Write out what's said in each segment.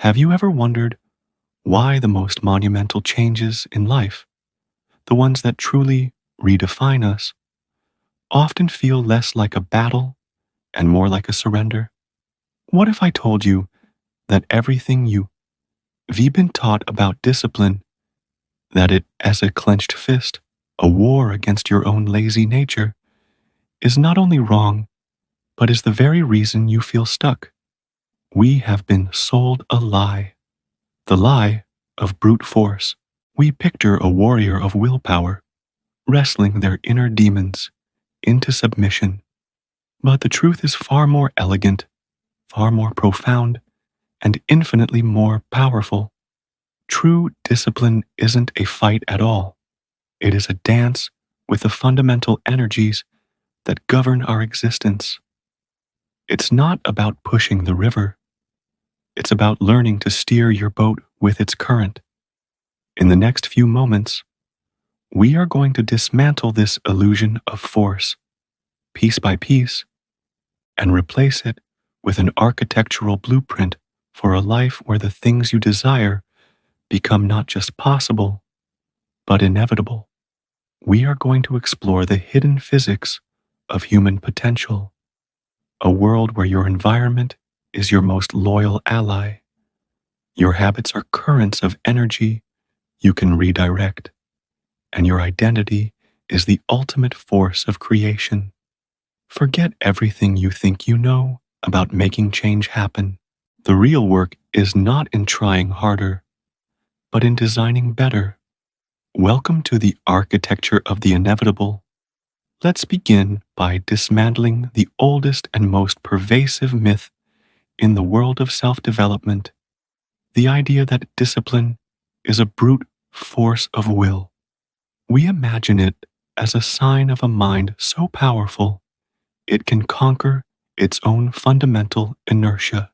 Have you ever wondered why the most monumental changes in life, the ones that truly redefine us, often feel less like a battle and more like a surrender? What if I told you that everything you've been taught about discipline, that it as a clenched fist, a war against your own lazy nature, is not only wrong, but is the very reason you feel stuck? We have been sold a lie, the lie of brute force. We picture a warrior of willpower, wrestling their inner demons into submission. But the truth is far more elegant, far more profound, and infinitely more powerful. True discipline isn't a fight at all. It is a dance with the fundamental energies that govern our existence. It's not about pushing the river. It's about learning to steer your boat with its current. In the next few moments, we are going to dismantle this illusion of force, piece by piece, and replace it with an architectural blueprint for a life where the things you desire become not just possible, but inevitable. We are going to explore the hidden physics of human potential, a world where your environment is your most loyal ally. Your habits are currents of energy you can redirect, and your identity is the ultimate force of creation. Forget everything you think you know about making change happen. The real work is not in trying harder, but in designing better. Welcome to the architecture of the inevitable. Let's begin by dismantling the oldest and most pervasive myth in the world of self-development, the idea that discipline is a brute force of will. We imagine it as a sign of a mind so powerful it can conquer its own fundamental inertia,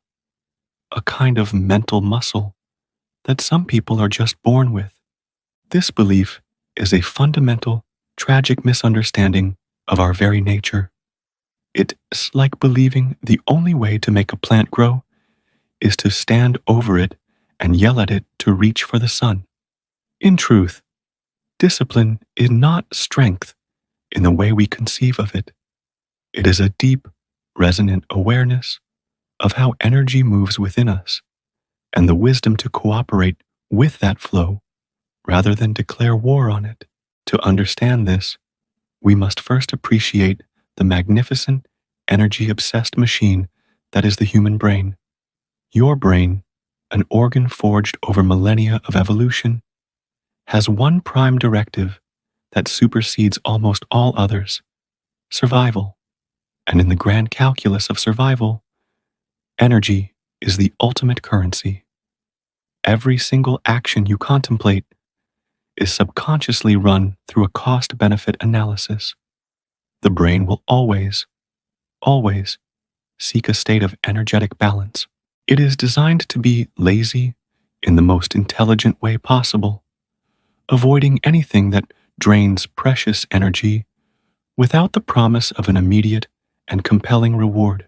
a kind of mental muscle that some people are just born with. This belief is a fundamental, tragic misunderstanding of our very nature. It's like believing the only way to make a plant grow is to stand over it and yell at it to reach for the sun. In truth, discipline is not strength in the way we conceive of it. It is a deep, resonant awareness of how energy moves within us and the wisdom to cooperate with that flow rather than declare war on it. To understand this, we must first appreciate the magnificent, energy-obsessed machine that is the human brain. Your brain, an organ forged over millennia of evolution, has one prime directive that supersedes almost all others: survival. And in the grand calculus of survival, energy is the ultimate currency. Every single action you contemplate is subconsciously run through a cost-benefit analysis. The brain will always seek a state of energetic balance. It is designed to be lazy in the most intelligent way possible, avoiding anything that drains precious energy without the promise of an immediate and compelling reward.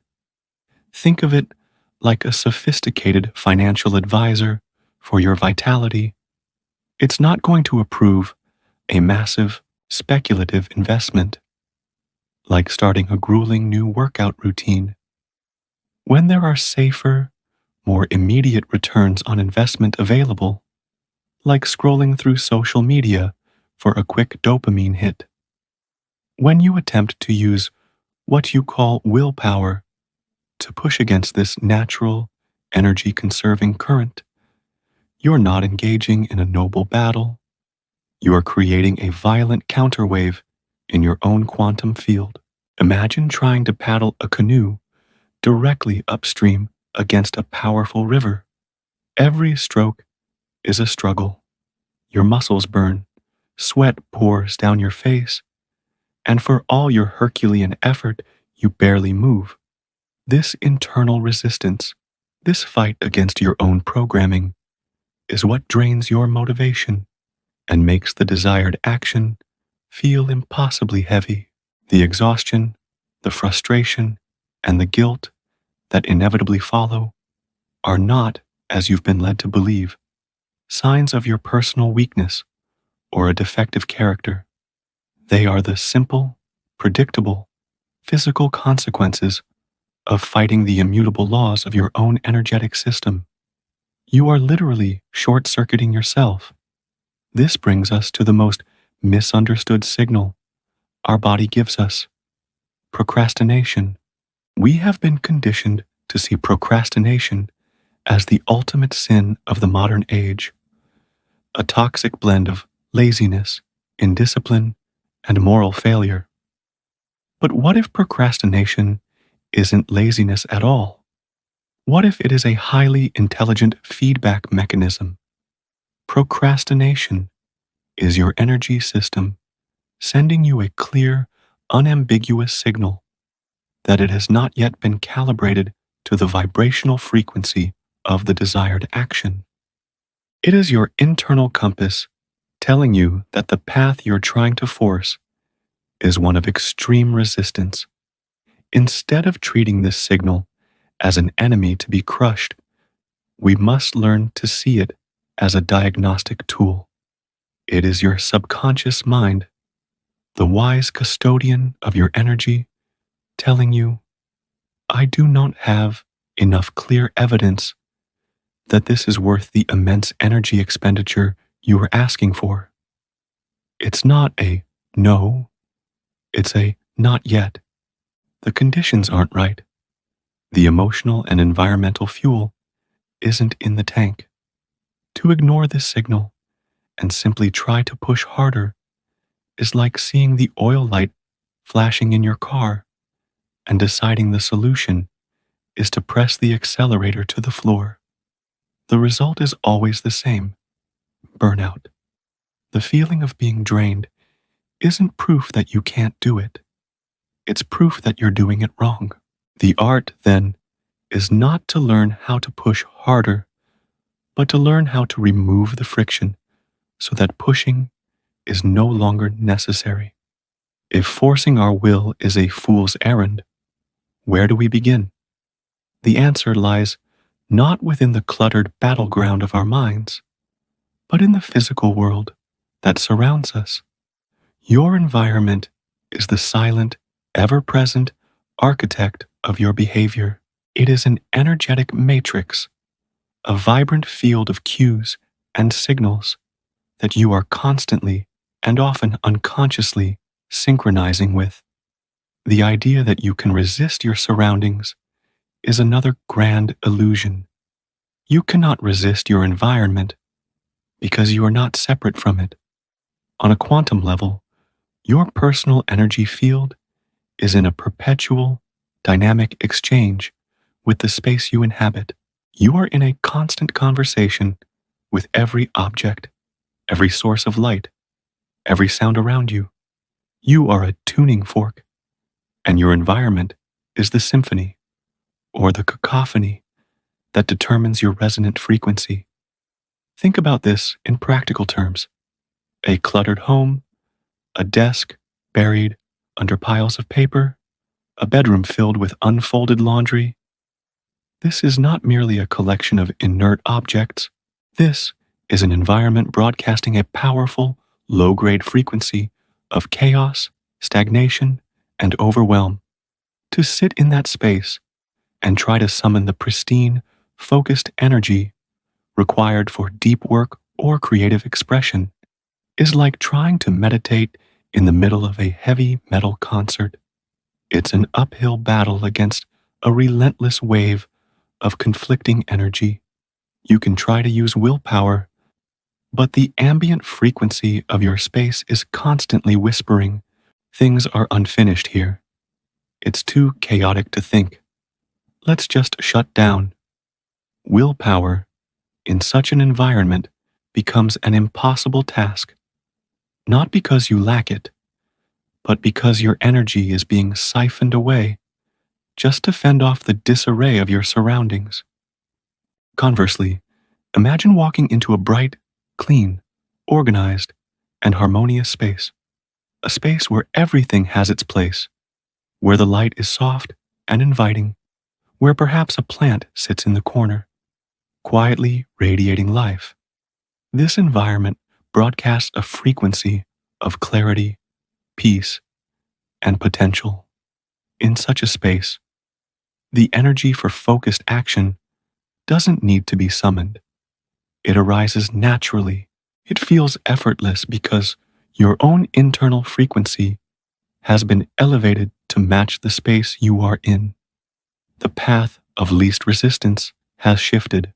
Think of it like a sophisticated financial advisor for your vitality. It's not going to approve a massive, speculative investment, like starting a grueling new workout routine. When there are safer, more immediate returns on investment available, like scrolling through social media for a quick dopamine hit. When you attempt to use what you call willpower to push against this natural, energy-conserving current, you're not engaging in a noble battle. You are creating a violent counterwave in your own quantum field. Imagine trying to paddle a canoe directly upstream against a powerful river. Every stroke is a struggle. Your muscles burn, sweat pours down your face, and for all your Herculean effort, you barely move. This internal resistance, this fight against your own programming, is what drains your motivation and makes the desired action feel impossibly heavy. The exhaustion, the frustration, and the guilt that inevitably follow are not as you've been led to believe, signs of your personal weakness or a defective character. They are the simple, predictable, physical consequences of fighting the immutable laws of your own energetic system. You are literally short-circuiting yourself. This brings us to the most misunderstood signal our body gives us: procrastination. We have been conditioned to see procrastination as the ultimate sin of the modern age, a toxic blend of laziness, indiscipline, and moral failure. But what if procrastination isn't laziness at all? What if it is a highly intelligent feedback mechanism? Procrastination is your energy system sending you a clear, unambiguous signal that it has not yet been calibrated to the vibrational frequency of the desired action. It is your internal compass telling you that the path you're trying to force is one of extreme resistance. Instead of treating this signal as an enemy to be crushed, we must learn to see it as a diagnostic tool. It is your subconscious mind, the wise custodian of your energy, telling you, I do not have enough clear evidence that this is worth the immense energy expenditure you are asking for. It's not a no, it's a not yet. The conditions aren't right. The emotional and environmental fuel isn't in the tank. To ignore this signal and simply try to push harder is like seeing the oil light flashing in your car and deciding the solution is to press the accelerator to the floor. The result is always the same: burnout. The feeling of being drained isn't proof that you can't do it. It's proof that you're doing it wrong. The art, then, is not to learn how to push harder, but to learn how to remove the friction so that pushing is no longer necessary. If forcing our will is a fool's errand, where do we begin? The answer lies not within the cluttered battleground of our minds, but in the physical world that surrounds us. Your environment is the silent, ever-present architect of your behavior. It is an energetic matrix, a vibrant field of cues and signals that you are constantly and often unconsciously synchronizing with. The idea that you can resist your surroundings is another grand illusion. You cannot resist your environment because you are not separate from it. On a quantum level, your personal energy field is in a perpetual, dynamic exchange with the space you inhabit. You are in a constant conversation with every object, every source of light, every sound around you. You are a tuning fork, and your environment is the symphony, or the cacophony, that determines your resonant frequency. Think about this in practical terms. A cluttered home, a desk buried under piles of paper, a bedroom filled with unfolded laundry. This is not merely a collection of inert objects. This is an environment broadcasting a powerful, low-grade frequency of chaos, stagnation, and overwhelm. To sit in that space and try to summon the pristine, focused energy required for deep work or creative expression is like trying to meditate in the middle of a heavy metal concert. It's an uphill battle against a relentless wave of conflicting energy. You can try to use willpower, but the ambient frequency of your space is constantly whispering, things are unfinished here. It's too chaotic to think. Let's just shut down. Willpower, in such an environment, becomes an impossible task, not because you lack it, but because your energy is being siphoned away just to fend off the disarray of your surroundings. Conversely, imagine walking into a bright, clean, organized, and harmonious space. A space where everything has its place, where the light is soft and inviting, where perhaps a plant sits in the corner. quietly radiating life. This environment broadcasts a frequency of clarity, peace, and potential. In such a space, the energy for focused action doesn't need to be summoned. It arises naturally. It feels effortless because your own internal frequency has been elevated to match the space you are in. The path of least resistance has shifted.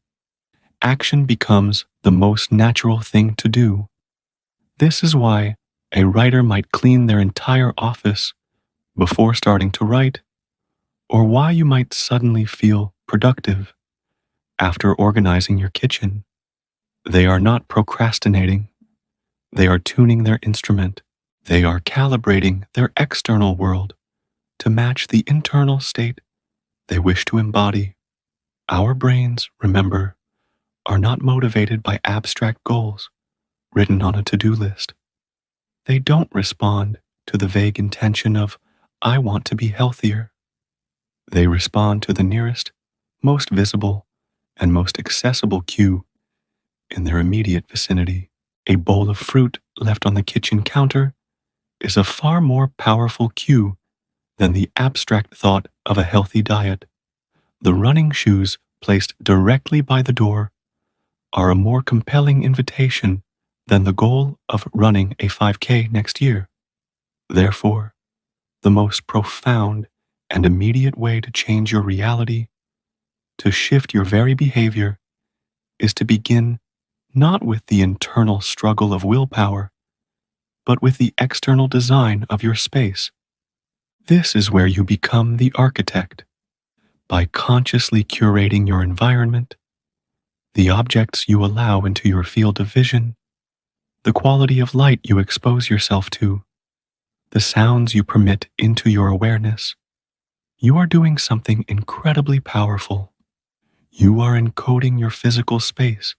Action becomes the most natural thing to do. This is why a writer might clean their entire office before starting to write, or why you might suddenly feel productive after organizing your kitchen. They are not procrastinating. They are tuning their instrument. They are calibrating their external world to match the internal state they wish to embody. Our brains, remember, are not motivated by abstract goals written on a to-do list. They don't respond to the vague intention of, I want to be healthier. They respond to the nearest, most visible, and most accessible cue in their immediate vicinity. A bowl of fruit left on the kitchen counter is a far more powerful cue than the abstract thought of a healthy diet. The running shoes placed directly by the door are a more compelling invitation than the goal of running a 5K next year. Therefore, the most profound and immediate way to change your reality, to shift your very behavior, is to begin not with the internal struggle of willpower, but with the external design of your space. This is where you become the architect. By consciously curating your environment, the objects you allow into your field of vision, the quality of light you expose yourself to, the sounds you permit into your awareness, you are doing something incredibly powerful. You are encoding your physical space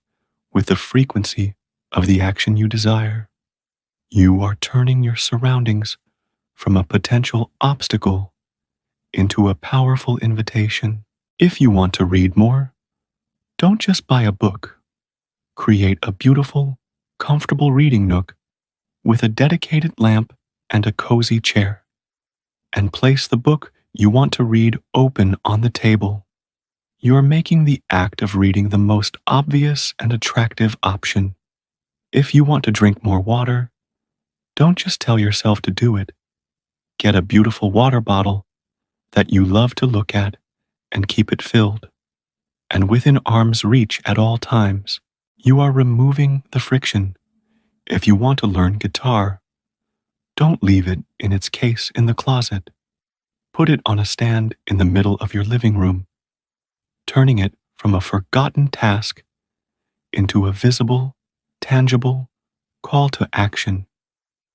with the frequency of the action you desire. You are turning your surroundings from a potential obstacle into a powerful invitation. If you want to read more, don't just buy a book. Create a beautiful, comfortable reading nook with a dedicated lamp and a cozy chair, and place the book you want to read open on the table. You are making the act of reading the most obvious and attractive option. If you want to drink more water, don't just tell yourself to do it. Get a beautiful water bottle that you love to look at and keep it filled and within arm's reach at all times. You are removing the friction. If you want to learn guitar, don't leave it in its case in the closet. Put it on a stand in the middle of your living room, turning it from a forgotten task into a visible, tangible call to action.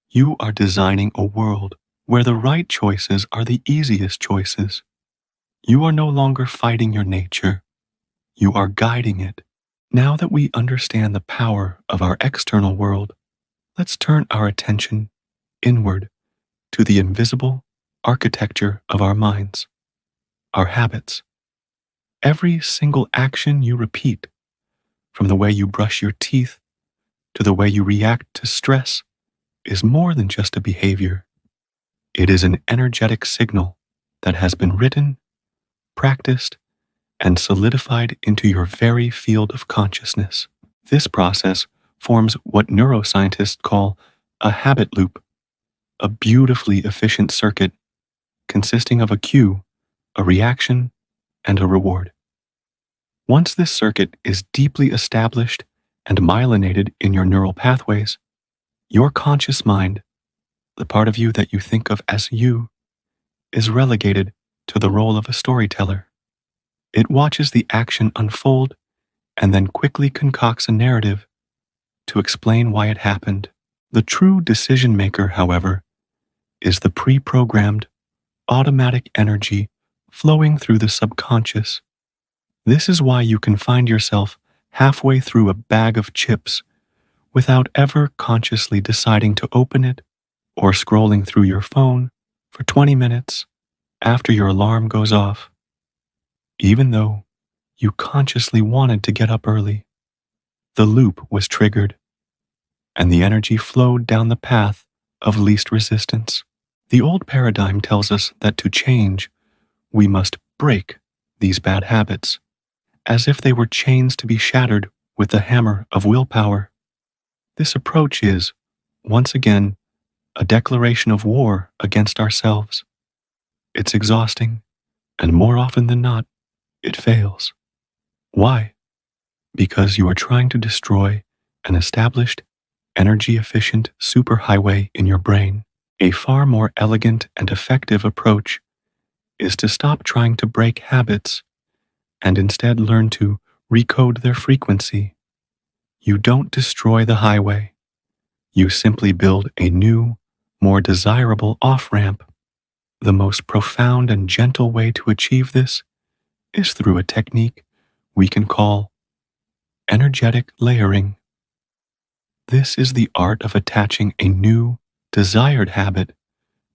You are designing a world where the right choices are the easiest choices. You are no longer fighting your nature. You are guiding it. Now that we understand the power of our external world, let's turn our attention inward to the invisible architecture of our minds, our habits. Every single action you repeat, from the way you brush your teeth to the way you react to stress, is more than just a behavior. It is an energetic signal that has been written, practiced, and solidified into your very field of consciousness. This process forms what neuroscientists call a habit loop, a beautifully efficient circuit consisting of a cue, a reaction, and a reward. Once this circuit is deeply established and myelinated in your neural pathways, your conscious mind, the part of you that you think of as you, is relegated to the role of a storyteller. It watches the action unfold and then quickly concocts a narrative to explain why it happened. The true decision maker, however, is the pre-programmed, automatic energy flowing through the subconscious. This is why you can find yourself halfway through a bag of chips without ever consciously deciding to open it, or scrolling through your phone for 20 minutes after your alarm goes off. Even though You consciously wanted to get up early. The loop was triggered, and the energy flowed down the path of least resistance. The old paradigm tells us that to change, we must break these bad habits, as if they were chains to be shattered with the hammer of willpower. This approach is, once again, a declaration of war against ourselves. It's exhausting, and more often than not, it fails. Why? Because you are trying to destroy an established, energy-efficient superhighway in your brain. A far more elegant and effective approach is to stop trying to break habits and instead learn to recode their frequency. You don't destroy the highway. You simply build a new, more desirable off-ramp. The most profound and gentle way to achieve this is through a technique we can call energetic layering. This is the art of attaching a new, desired habit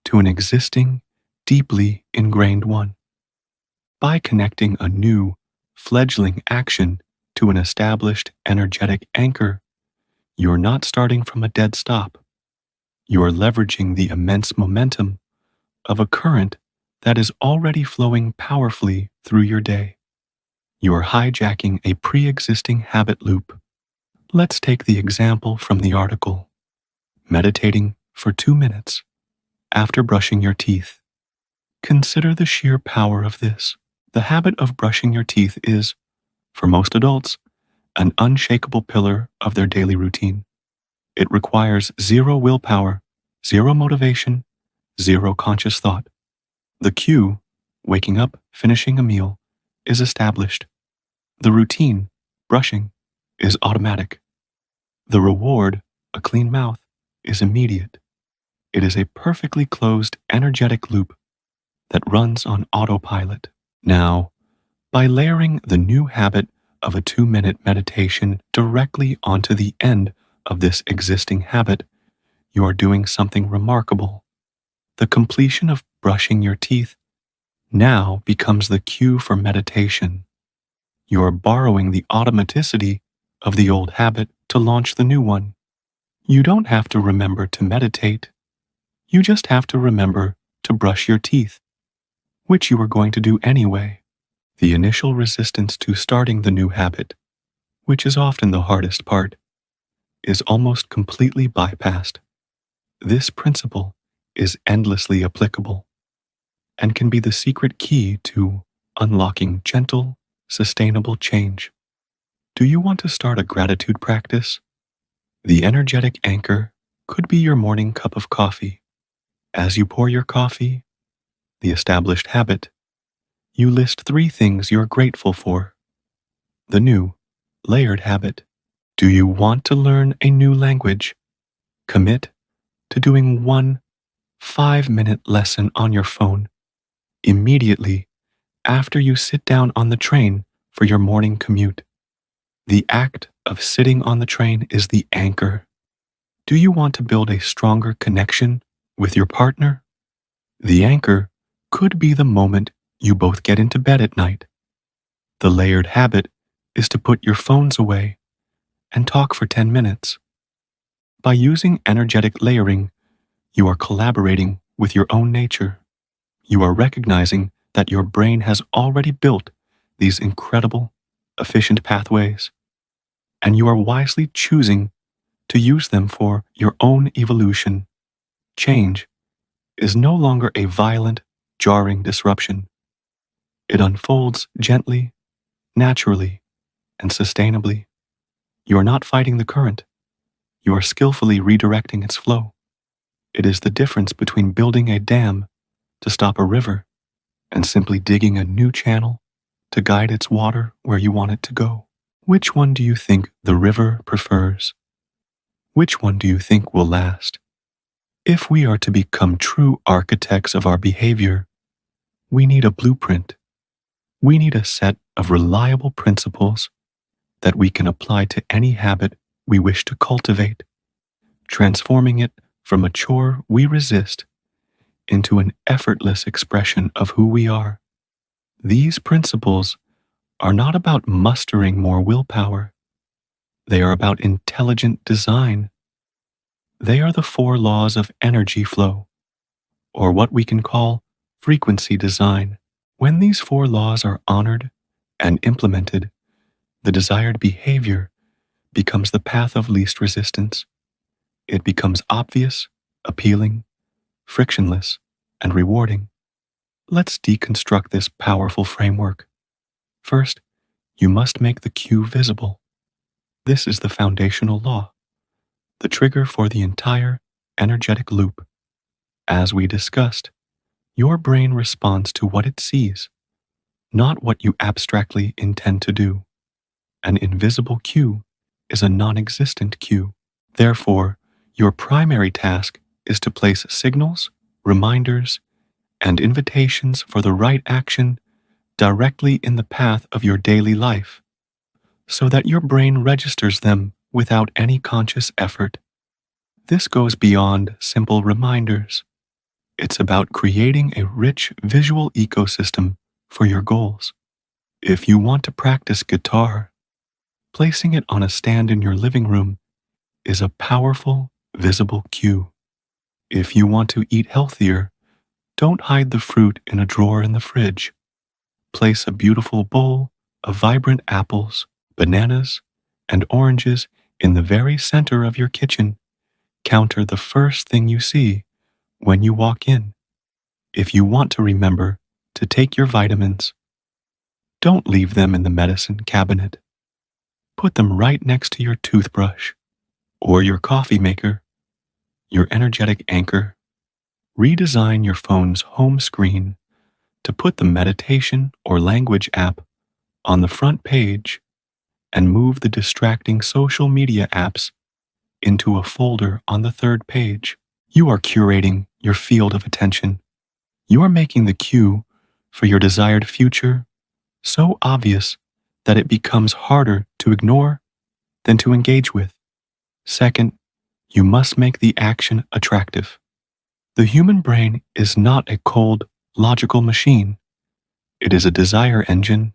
to an existing, deeply ingrained one. By connecting a new, fledgling action to an established energetic anchor, you're not starting from a dead stop. You're leveraging the immense momentum of a current that is already flowing powerfully through your day. You are hijacking a pre-existing habit loop. Let's take the example from the article. Meditating for 2 minutes after brushing your teeth. Consider the sheer power of this. The habit of brushing your teeth is, for most adults, an unshakable pillar of their daily routine. It requires zero willpower, zero motivation, zero conscious thought. The cue, waking up, finishing a meal, is established. The routine, brushing, is automatic. The reward, a clean mouth, is immediate. It is a perfectly closed energetic loop that runs on autopilot. Now, by layering the new habit of a 2-minute meditation directly onto the end of this existing habit, you are doing something remarkable. The completion of brushing your teeth now becomes the cue for meditation. You are borrowing the automaticity of the old habit to launch the new one. You don't have to remember to meditate. You just have to remember to brush your teeth, which you are going to do anyway. The initial resistance to starting the new habit, which is often the hardest part, is almost completely bypassed. This principle is endlessly applicable and can be the secret key to unlocking gentle, sustainable change. Do you want to start a gratitude practice? The energetic anchor could be your morning cup of coffee. As you pour your coffee, the established habit, you list 3 things you're grateful for. The new, layered habit. Do you want to learn a new language? Commit to doing one 5-minute lesson on your phone immediately after you sit down on the train for your morning commute. The act of sitting on the train is the anchor. Do you want to build a stronger connection with your partner? The anchor could be the moment you both get into bed at night. The layered habit is to put your phones away and talk for 10 minutes. By using energetic layering, you are collaborating with your own nature. You are recognizing that your brain has already built these incredible, efficient pathways, and you are wisely choosing to use them for your own evolution. Change is no longer a violent, jarring disruption. It unfolds gently, naturally, and sustainably. You are not fighting the current. You are skillfully redirecting its flow. It is the difference between building a dam to stop a river and simply digging a new channel to guide its water where you want it to go. Which one do you think the river prefers? Which one do you think will last? If we are to become true architects of our behavior, we need a blueprint. We need a set of reliable principles that we can apply to any habit we wish to cultivate, transforming it from a chore we resist into an effortless expression of who we are. These principles are not about mustering more willpower. They are about intelligent design. They are the four laws of energy flow, or what we can call frequency design. When these four laws are honored and implemented, the desired behavior becomes the path of least resistance. It becomes obvious, appealing, frictionless, and rewarding. Let's deconstruct this powerful framework. First, you must make the cue visible. This is the foundational law, the trigger for the entire energetic loop. As we discussed, your brain responds to what it sees, not what you abstractly intend to do. An invisible cue is a non-existent cue. Therefore, your primary task is to place signals, reminders, and invitations for the right action directly in the path of your daily life, so that your brain registers them without any conscious effort. This goes beyond simple reminders. It's about creating a rich visual ecosystem for your goals. If you want to practice guitar, placing it on a stand in your living room is a powerful, visible cue. If you want to eat healthier, don't hide the fruit in a drawer in the fridge. Place a beautiful bowl of vibrant apples, bananas, and oranges in the very center of your kitchen. Counter the first thing you see when you walk in. If you want to remember to take your vitamins, don't leave them in the medicine cabinet. Put them right next to your toothbrush or your coffee maker, your energetic anchor. Redesign your phone's home screen to put the meditation or language app on the front page and move the distracting social media apps into a folder on the third page. You are curating your field of attention. You are making the cue for your desired future so obvious that it becomes harder to ignore than to engage with. Second, you must make the action attractive. The human brain is not a cold, logical machine. It is a desire engine,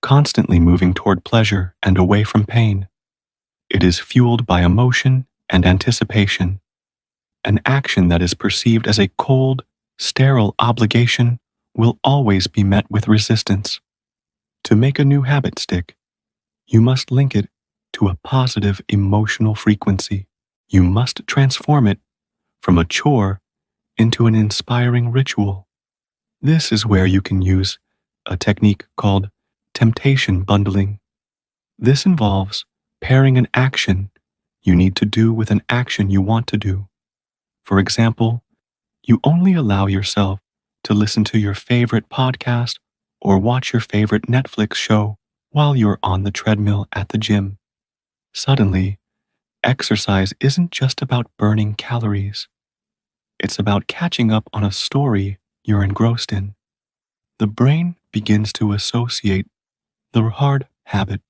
constantly moving toward pleasure and away from pain. It is fueled by emotion and anticipation. An action that is perceived as a cold, sterile obligation will always be met with resistance. To make a new habit stick, you must link it to a positive emotional frequency. You must transform it from a chore into an inspiring ritual. This is where you can use a technique called temptation bundling. This involves pairing an action you need to do with an action you want to do. For example, you only allow yourself to listen to your favorite podcast or watch your favorite Netflix show while you're on the treadmill at the gym. Suddenly, exercise isn't just about burning calories. It's about catching up on a story you're engrossed in. The brain begins to associate the hard habit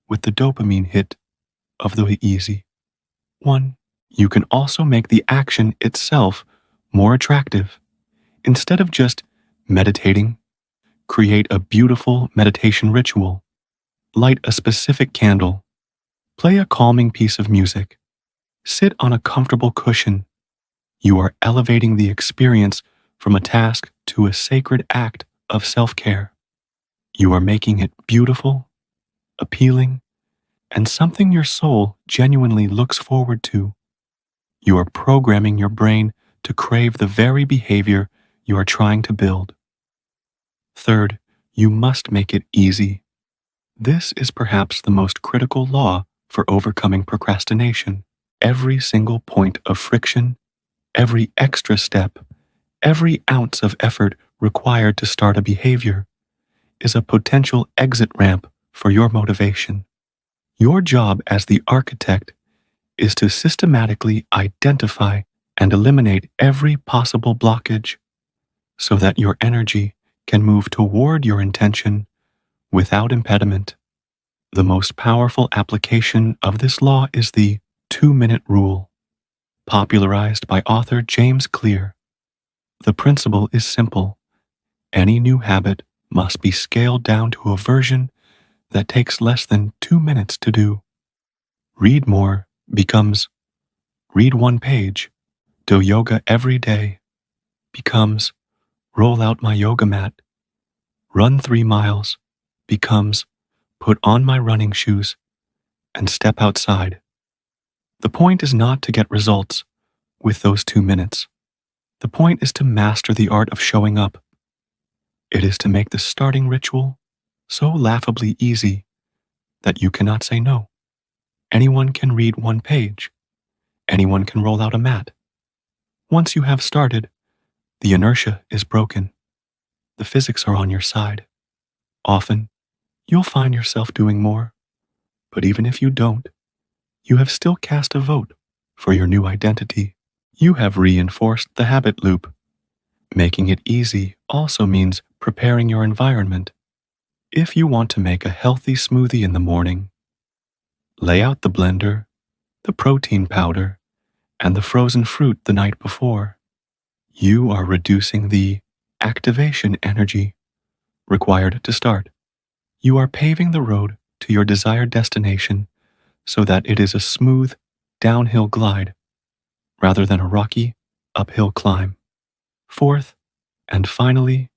with the dopamine hit of the easy one. You can also make the action itself more attractive. Instead of just meditating, create a beautiful meditation ritual. Light a specific candle. Play a calming piece of music. Sit on a comfortable cushion. You are elevating the experience from a task to a sacred act of self-care. You are making it beautiful, appealing, and something your soul genuinely looks forward to. You are programming your brain to crave the very behavior you are trying to build. Third, you must make it easy. This is perhaps the most critical law for overcoming procrastination. Every single point of friction, every extra step, every ounce of effort required to start a behavior is a potential exit ramp for your motivation. Your job as the architect is to systematically identify and eliminate every possible blockage so that your energy can move toward your intention without impediment. The most powerful application of this law is the 2-minute rule, popularized by author James Clear. The principle is simple. Any new habit must be scaled down to a version that takes less than 2 minutes to do. Read more becomes read one page, do yoga every day, becomes roll out my yoga mat, run 3 miles, becomes put on my running shoes and step outside. The point is not to get results with those 2 minutes. The point is to master the art of showing up. It is to make the starting ritual so laughably easy that you cannot say no. Anyone can read one page. Anyone can roll out a mat. Once you have started, the inertia is broken. The physics are on your side. Often, you'll find yourself doing more. But even if you don't, you have still cast a vote for your new identity. You have reinforced the habit loop. Making it easy also means preparing your environment. If you want to make a healthy smoothie in the morning, lay out the blender, the protein powder, and the frozen fruit the night before. You are reducing the activation energy required to start. You are paving the road to your desired destination so that it is a smooth downhill glide rather than a rocky uphill climb. Fourth, and finally,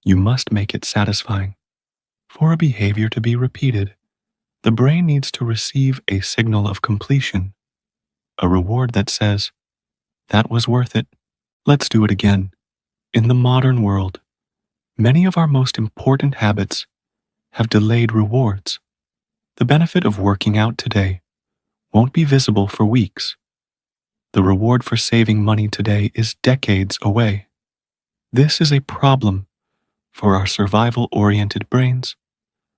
you must make it satisfying. For a behavior to be repeated, the brain needs to receive a signal of completion, a reward that says, "That was worth it. Let's do it again." In the modern world, many of our most important habits have delayed rewards. The benefit of working out today won't be visible for weeks. The reward for saving money today is decades away. This is a problem for our survival-oriented brains,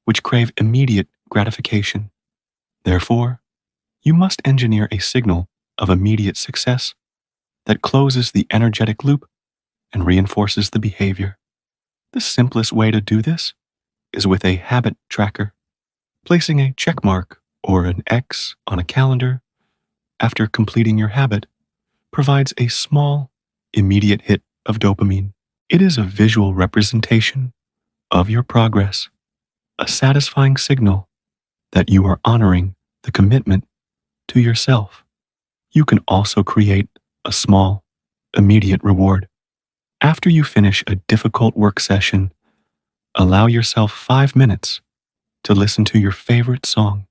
which crave immediate gratification. Therefore, you must engineer a signal of immediate success that closes the energetic loop and reinforces the behavior. The simplest way to do this is with a habit tracker. Placing a check mark or an X on a calendar after completing your habit provides a small, immediate hit of dopamine. It is a visual representation of your progress, a satisfying signal that you are honoring the commitment to yourself. You can also create a small, immediate reward. After you finish a difficult work session, allow yourself 5 minutes to listen to your favorite song.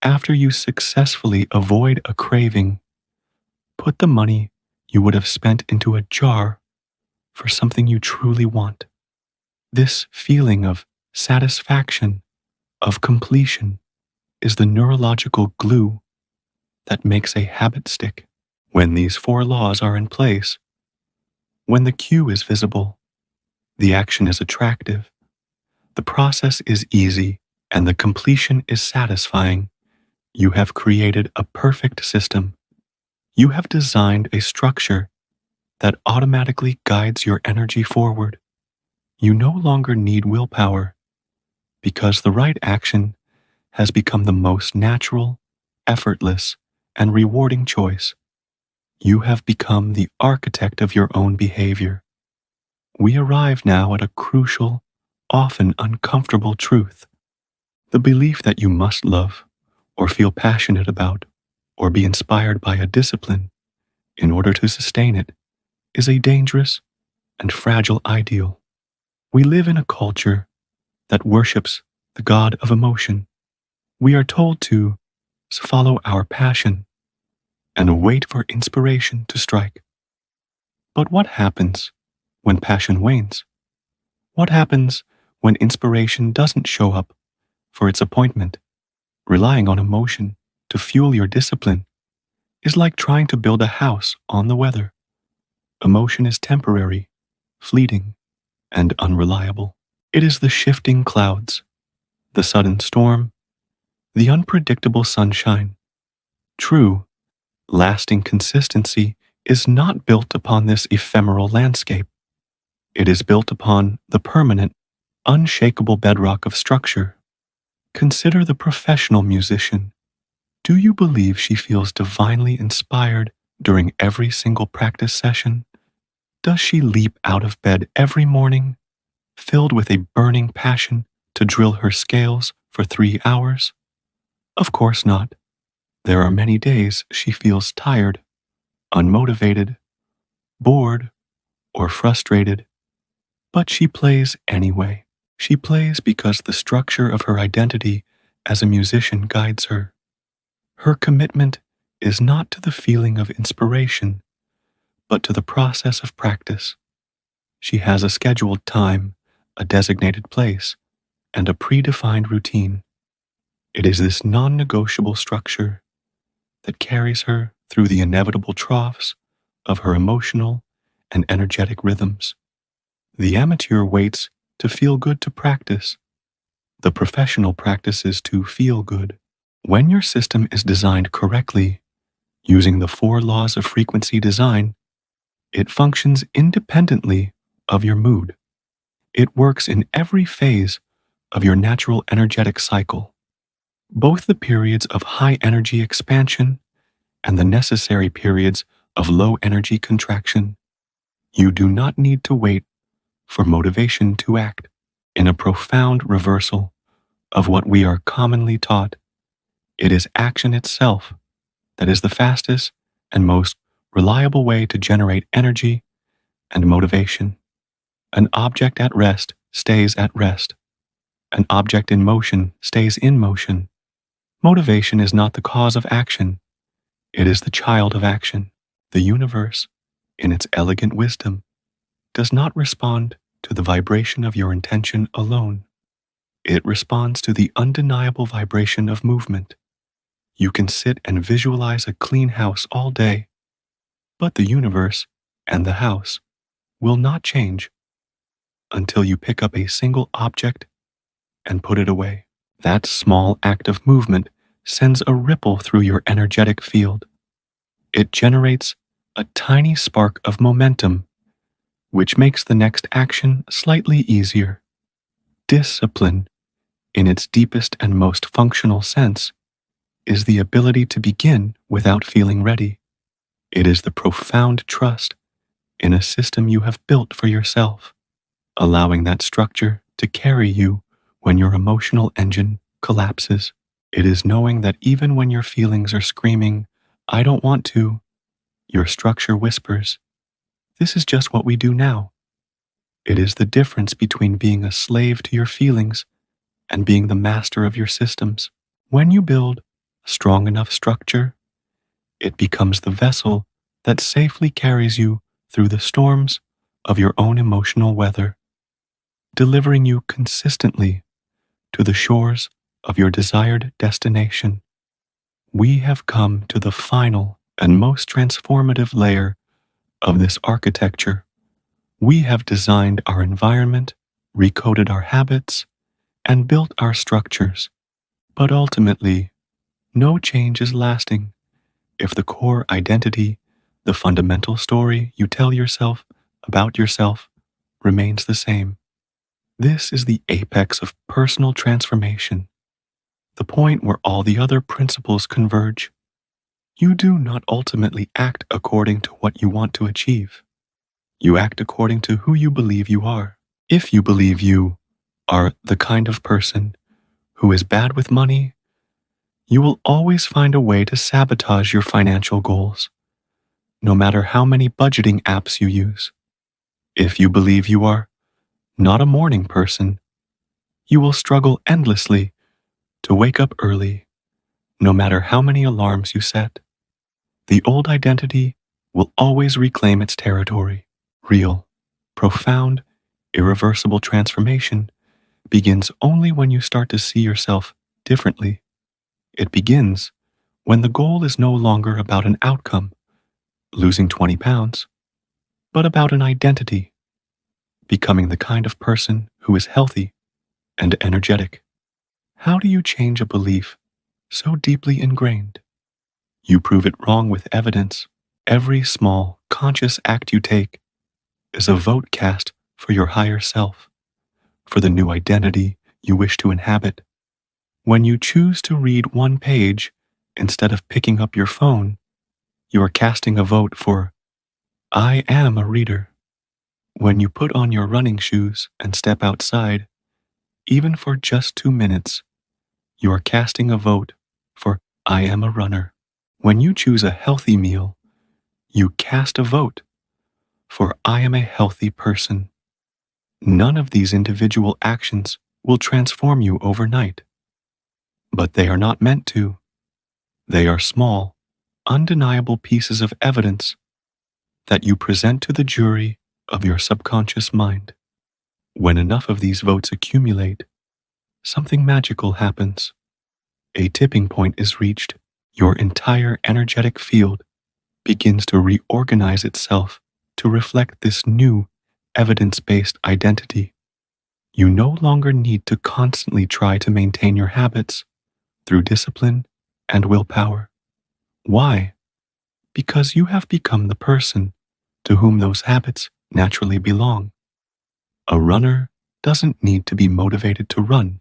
After you successfully avoid a craving, put the money you would have spent into a jar for something you truly want. This feeling of satisfaction, of completion, is the neurological glue that makes a habit stick. When these 4 laws are in place, when the cue is visible, the action is attractive, the process is easy, and the completion is satisfying, you have created a perfect system. You have designed a structure that automatically guides your energy forward. You no longer need willpower because the right action has become the most natural, effortless, and rewarding choice. You have become the architect of your own behavior. We arrive now at a crucial, often uncomfortable truth. The belief that you must love, or feel passionate about, or be inspired by a discipline in order to sustain it is a dangerous and fragile ideal. We live in a culture that worships the god of emotion. We are told to follow our passion and wait for inspiration to strike. But what happens when passion wanes? What happens when inspiration doesn't show up for its appointment? Relying on emotion to fuel your discipline is like trying to build a house on the weather. Emotion is temporary, fleeting, and unreliable. It is the shifting clouds, the sudden storm, the unpredictable sunshine. True, lasting consistency is not built upon this ephemeral landscape. It is built upon the permanent, unshakable bedrock of structure. Consider the professional musician. Do you believe she feels divinely inspired during every single practice session? Does she leap out of bed every morning, filled with a burning passion to drill her scales for 3 hours? Of course not. There are many days she feels tired, unmotivated, bored, or frustrated, but she plays anyway. She plays because the structure of her identity as a musician guides her. Her commitment is not to the feeling of inspiration, but to the process of practice. She has a scheduled time, a designated place, and a predefined routine. It is this non-negotiable structure that carries her through the inevitable troughs of her emotional and energetic rhythms. The amateur waits to feel good to practice. The professional practices to feel good. When your system is designed correctly, using the 4 laws of frequency design, it functions independently of your mood. It works in every phase of your natural energetic cycle, both the periods of high energy expansion and the necessary periods of low energy contraction. You do not need to wait for motivation to act. In a profound reversal of what we are commonly taught, it is action itself that is the fastest and most reliable way to generate energy and motivation. An object at rest stays at rest. An object in motion stays in motion. Motivation is not the cause of action. It is the child of action. The universe, in its elegant wisdom, does not respond to the vibration of your intention alone. It responds to the undeniable vibration of movement. You can sit and visualize a clean house all day, but the universe and the house will not change until you pick up a single object and put it away. That small act of movement sends a ripple through your energetic field. It generates a tiny spark of momentum, which makes the next action slightly easier. Discipline, in its deepest and most functional sense, is the ability to begin without feeling ready. It is the profound trust in a system you have built for yourself, allowing that structure to carry you when your emotional engine collapses. It is knowing that even when your feelings are screaming, "I don't want to," your structure whispers, "This is just what we do now." It is the difference between being a slave to your feelings and being the master of your systems. When you build a strong enough structure, it becomes the vessel that safely carries you through the storms of your own emotional weather, delivering you consistently to the shores of your desired destination. We have come to the final and most transformative layer of this architecture. We have designed our environment, recoded our habits, and built our structures. But ultimately, no change is lasting if the core identity, the fundamental story you tell yourself about yourself, remains the same. This is the apex of personal transformation, the point where all the other principles converge. You do not ultimately act according to what you want to achieve. You act according to who you believe you are. If you believe you are the kind of person who is bad with money, you will always find a way to sabotage your financial goals, no matter how many budgeting apps you use. If you believe you are not a morning person, you will struggle endlessly to wake up early, no matter how many alarms you set. The old identity will always reclaim its territory. Real, profound, irreversible transformation begins only when you start to see yourself differently. It begins when the goal is no longer about an outcome, losing 20 pounds, but about an identity, becoming the kind of person who is healthy and energetic. How do you change a belief so deeply ingrained? You prove it wrong with evidence. Every small, conscious act you take is a vote cast for your higher self, for the new identity you wish to inhabit. When you choose to read one page instead of picking up your phone, you are casting a vote for "I am a reader." When you put on your running shoes and step outside, even for just 2 minutes, You are casting a vote for I am a runner. When you choose a healthy meal, you cast a vote for I am a healthy person. None of these individual actions will transform you overnight, but they are not meant to. They are small, undeniable pieces of evidence that you present to the jury of your subconscious mind. When enough of these votes accumulate, something magical happens. A tipping point is reached. Your entire energetic field begins to reorganize itself to reflect this new evidence-based identity. You no longer need to constantly try to maintain your habits through discipline and willpower. Why? Because you have become the person to whom those habits naturally belong. A runner doesn't need to be motivated to run.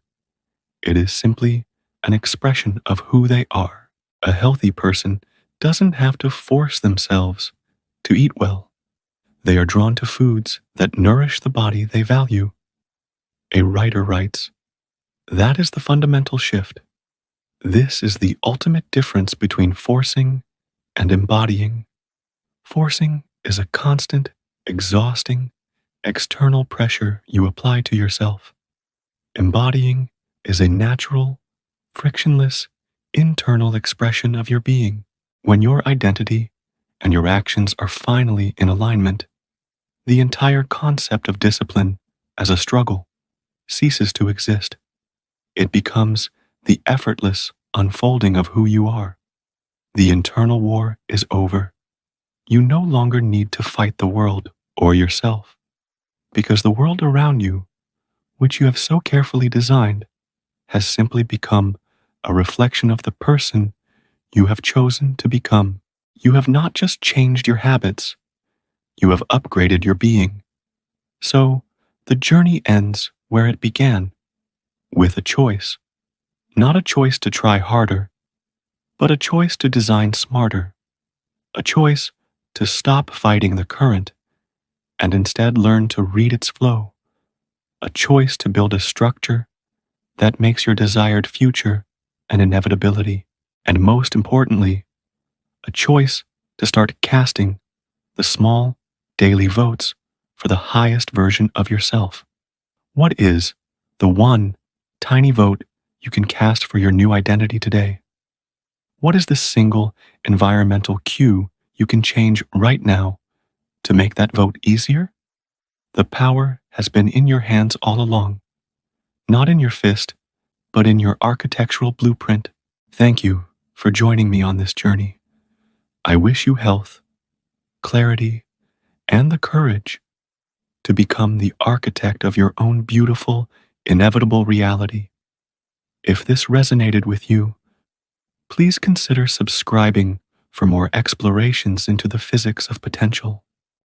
It is simply an expression of who they are. A healthy person doesn't have to force themselves to eat well. They are drawn to foods that nourish the body they value. A writer writes, "That is the fundamental shift. This is the ultimate difference between forcing and embodying. Forcing is a constant, exhausting, external pressure you apply to yourself. Embodying is a natural, frictionless, internal expression of your being. When your identity and your actions are finally in alignment, the entire concept of discipline as a struggle ceases to exist. It becomes the effortless unfolding of who you are. The internal war is over. You no longer need to fight the world or yourself, because the world around you, which you have so carefully designed, has simply become a reflection of the person you have chosen to become. You have not just changed your habits, you have upgraded your being. So, the journey ends where it began, with a choice. Not a choice to try harder, but a choice to design smarter. A choice to stop fighting the current and instead learn to read its flow. A choice to build a structure that makes your desired future an inevitability. And most importantly, a choice to start casting the small, daily votes for the highest version of yourself. What is the one tiny vote you can cast for your new identity today? What is the single environmental cue you can change right now to make that vote easier? The power has been in your hands all along, not in your fist, but in your architectural blueprint. Thank you for joining me on this journey. I wish you health, clarity, and the courage to become the architect of your own beautiful, inevitable reality. If this resonated with you, please consider subscribing for more explorations into the physics of potential.